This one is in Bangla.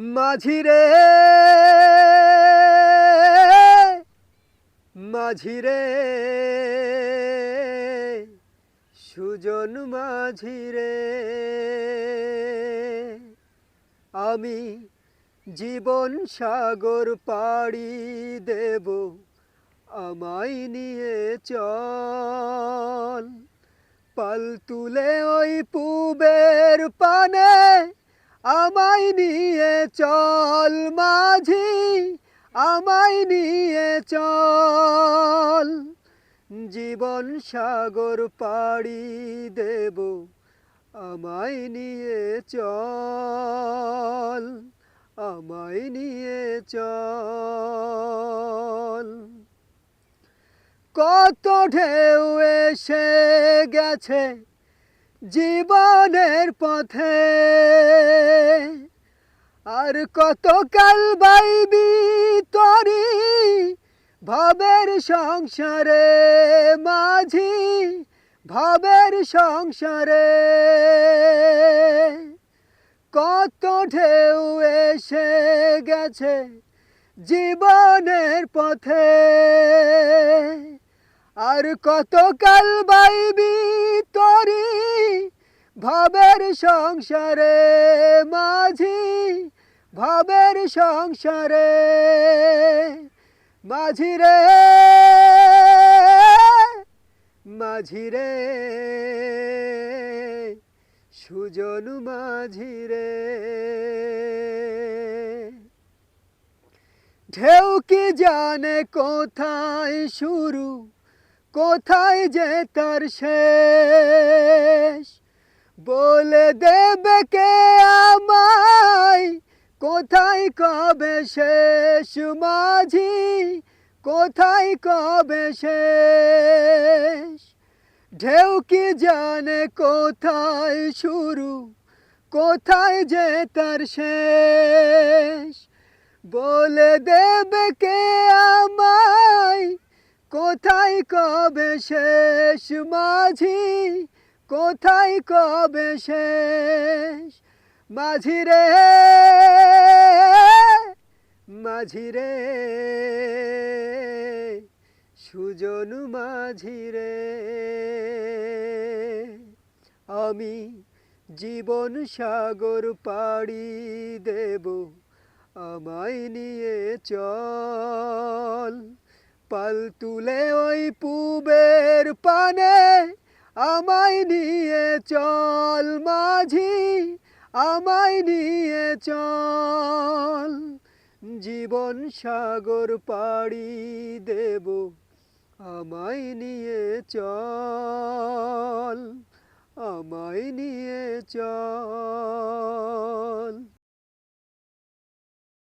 মাঝি রে মাঝি রে সুজন মাঝি রে আমি জীবন সাগর পাড়ি দেব আমায় নিয়ে চল পাল তুলে ওই পুবের পানে আমায় নিয়ে চল মাঝি আমায় নিয়ে চল জীবন সাগর পাড়ি দেব আমায় নিয়ে চল আমায় নিয়ে চল কত ঢেউ এসে গেছে জীবনের পথে আর কত কাল বাইবি তরি ভবের সংসারে মাঝি ভবের সংসারে কত ঢেউ এসে গেছে জীবনের পথে আর কত কাল বাইবি তরি ভবের সংসারে মাঝি ভবের সংসারে মাঝি রে মাঝি রে সুজন মাঝি রে ঢেউ কি জানে কোথায় শুরু কোথায় যে তার শেষ বলে দেবে কে আমায় কোথায় কবে শেষ মাঝি কোথায় কবে শেষ ঢেউ কি জানে কোথায় শুরু কোথায় যে তার শেষ বলে দেবে কে আমায় কোথায় কবে শেষ মাঝি কোথায় কবে শেষ মাঝি রে মাঝি রে সুজন মাঝি রে আমি জীবন সাগর পাড়ি দেব আমায় নিয়ে চল পাল তুলে ওই পুবের পানে আমায় নিয়ে চল মাঝি আমায় নিয়ে চল জীবন সাগর পাড়ি দেব আমায় নিয়ে চল আমায় নিয়ে চল।